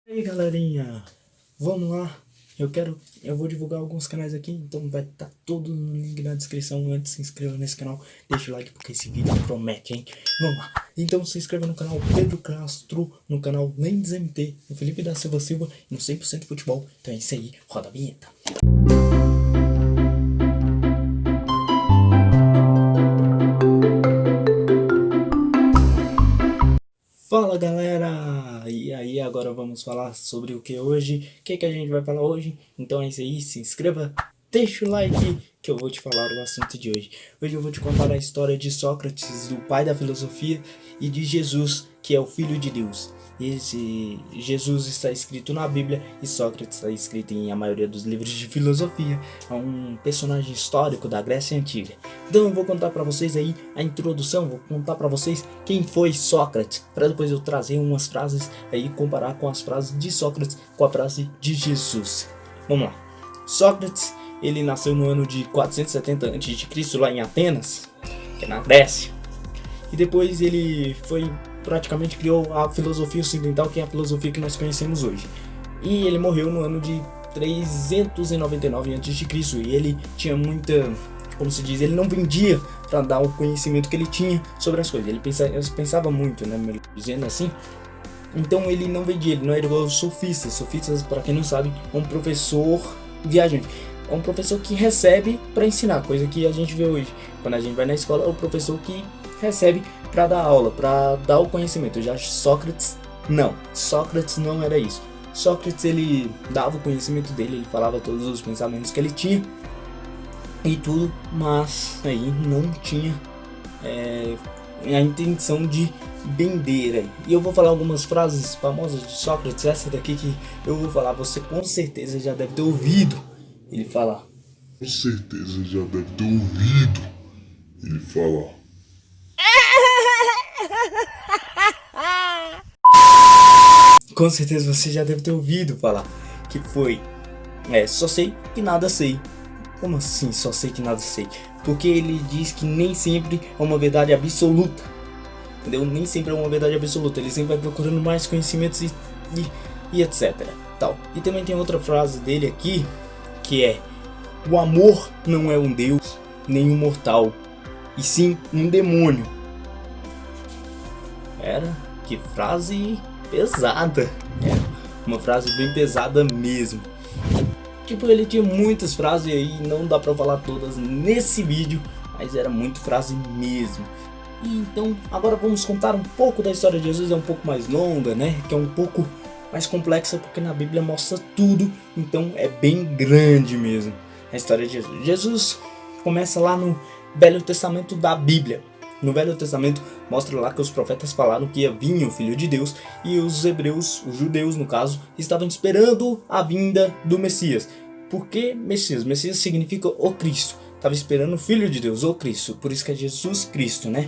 E aí galerinha, vamos lá. Eu vou divulgar alguns canais aqui, então vai estar todo no link na descrição. Antes, se inscreva nesse canal, deixa o like porque esse vídeo promete, hein? Vamos lá. Então se inscreva no canal Pedro Castro, no canal Lendes MT, no Felipe da Silva Silva e no 100% Futebol. Então é isso aí, roda a vinheta. Fala galera! E aí, agora vamos falar sobre o que hoje? O que a gente vai falar hoje? Então é isso aí, se inscreva, deixa o like que eu vou te falar o assunto de hoje. Hoje eu vou te contar a história de Sócrates, do pai da filosofia, e de Jesus, que é o filho de Deus. Esse Jesus está escrito na Bíblia e Sócrates está escrito em a maioria dos livros de filosofia. É um personagem histórico da Grécia Antiga. Então eu vou contar para vocês aí a introdução, vou contar para vocês quem foi Sócrates, para depois eu trazer umas frases aí, comparar com as frases de Sócrates com a frase de Jesus. Vamos lá. Sócrates, ele nasceu no ano de 470 a.C. lá em Atenas, que é na Grécia. E depois ele praticamente criou a filosofia ocidental, que é a filosofia que nós conhecemos hoje. E ele morreu no ano de 399 a.C. E ele tinha muita, como se diz, ele não vendia para dar o conhecimento que ele tinha sobre as coisas. Ele pensava muito, né, dizendo assim. Então ele não vendia, ele não era igual os sofistas. Sofistas, para quem não sabe, é um professor viajante. É um professor que recebe para ensinar, coisa que a gente vê hoje. Quando a gente vai na escola, é o professor que recebe para dar aula, para dar o conhecimento. Já Sócrates não era isso. Sócrates, ele dava o conhecimento dele, ele falava todos os pensamentos que ele tinha e tudo, mas aí não tinha a intenção de vender. E eu vou falar algumas frases famosas de Sócrates. Essa daqui que eu vou falar, você com certeza já deve ter ouvido ele falar. Com certeza já deve ter ouvido ele falar. Com certeza você já deve ter ouvido falar. Que foi, só sei que nada sei. Como assim só sei que nada sei? Porque ele diz que nem sempre é uma verdade absoluta. Entendeu? Nem sempre é uma verdade absoluta. Ele sempre vai procurando mais conhecimentos e etc. Tal. E também tem outra frase dele aqui, que é: o amor não é um deus, nem um mortal, e sim um demônio. Que frase pesada. Uma frase bem pesada mesmo. Tipo, ele tinha muitas frases aí, não dá pra falar todas nesse vídeo, mas era muito frase mesmo. E então, agora vamos contar um pouco da história de Jesus. É um pouco mais longa, né? Que é um pouco mais complexa, porque na Bíblia mostra tudo, então é bem grande mesmo a história de Jesus. Jesus começa lá no Velho Testamento da Bíblia. No Velho Testamento mostra lá que os profetas falaram que ia vir o Filho de Deus, e os hebreus, os judeus no caso, estavam esperando a vinda do Messias. Por que Messias? Messias significa o Cristo. Estava esperando o Filho de Deus, o Cristo. Por isso que é Jesus Cristo, né?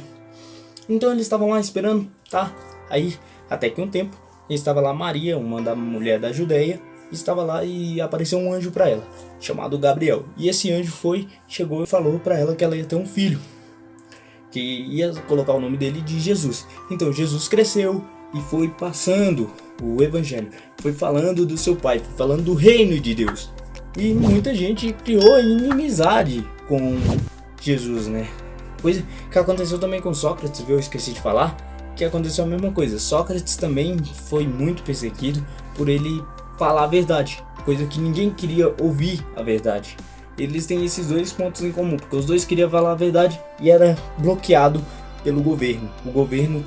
Então eles estavam lá esperando, tá? Aí, até que um tempo, estava lá Maria, uma da mulher da Judéia, estava lá e apareceu um anjo para ela, chamado Gabriel. E esse anjo chegou e falou para ela que ela ia ter um filho, que ia colocar o nome dele de Jesus. Então Jesus cresceu e foi passando o evangelho, foi falando do seu pai, foi falando do reino de Deus. E muita gente criou inimizade com Jesus, né? Coisa que aconteceu também com Sócrates, viu? Eu esqueci de falar que aconteceu a mesma coisa. Sócrates também foi muito perseguido por ele falar a verdade, coisa que ninguém queria ouvir a verdade. Eles têm esses dois pontos em comum, porque os dois queriam falar a verdade e era bloqueado pelo governo. O governo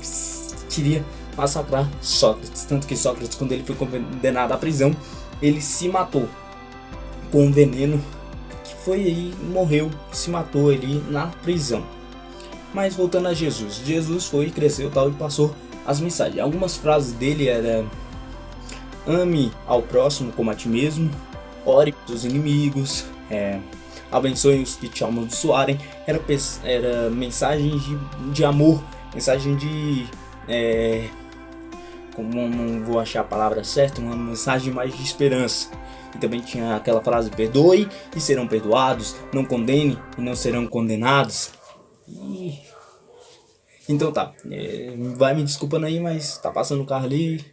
queria massacrar Sócrates, tanto que Sócrates, quando ele foi condenado à prisão, ele se matou com um veneno que foi aí, morreu, se matou ali na prisão. Mas voltando a Jesus, Jesus foi, cresceu tal e passou as mensagens. Algumas frases dele eram: ame ao próximo como a ti mesmo, ore pelos inimigos, abençoe os que te amaldiçoarem. Era mensagem de amor, mensagem de como não vou achar a palavra certa, uma mensagem mais de esperança. E também tinha aquela frase: perdoe e serão perdoados, não condene e não serão condenados. Então tá, vai me desculpando aí, mas tá passando o carro ali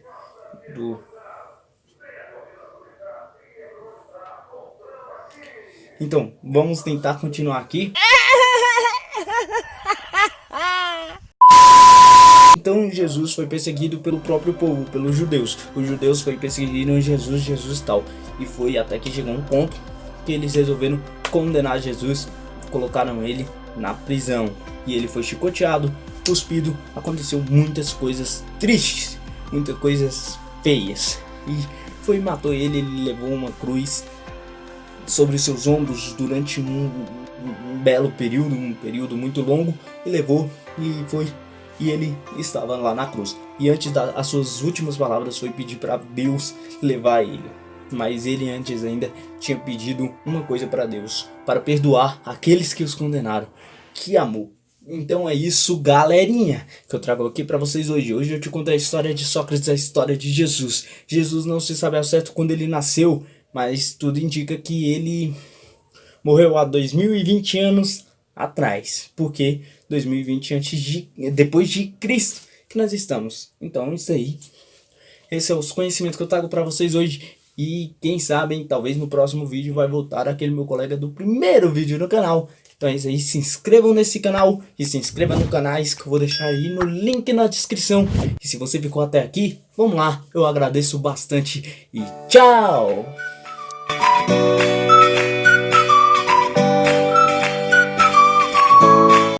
Então, vamos tentar continuar aqui. Então Jesus foi perseguido pelo próprio povo, pelos judeus. Os judeus foi perseguindo Jesus tal. E foi até que chegou um ponto que eles resolveram condenar Jesus, colocaram ele na prisão. E ele foi chicoteado, cuspido, aconteceu muitas coisas tristes, muitas coisas feias. E matou ele levou uma cruz sobre os seus ombros durante um belo período, um período muito longo, e levou e ele estava lá na cruz. E antes as suas últimas palavras foi pedir para Deus levar ele. Mas ele antes ainda tinha pedido uma coisa para Deus, para perdoar aqueles que os condenaram. Que amor! Então é isso, galerinha, que eu trago aqui para vocês hoje. Hoje eu te conto a história de Sócrates, a história de Jesus. Jesus não se sabe ao certo quando ele nasceu, mas tudo indica que ele morreu há 2020 anos atrás, porque 2020 depois de Cristo que nós estamos. Então isso aí, esses são os conhecimentos que eu trago para vocês hoje. E quem sabe, talvez no próximo vídeo vai voltar aquele meu colega do primeiro vídeo no canal. Então é isso aí, se inscrevam nesse canal e se inscrevam no canais que eu vou deixar aí no link na descrição. E se você ficou até aqui, vamos lá, eu agradeço bastante e tchau!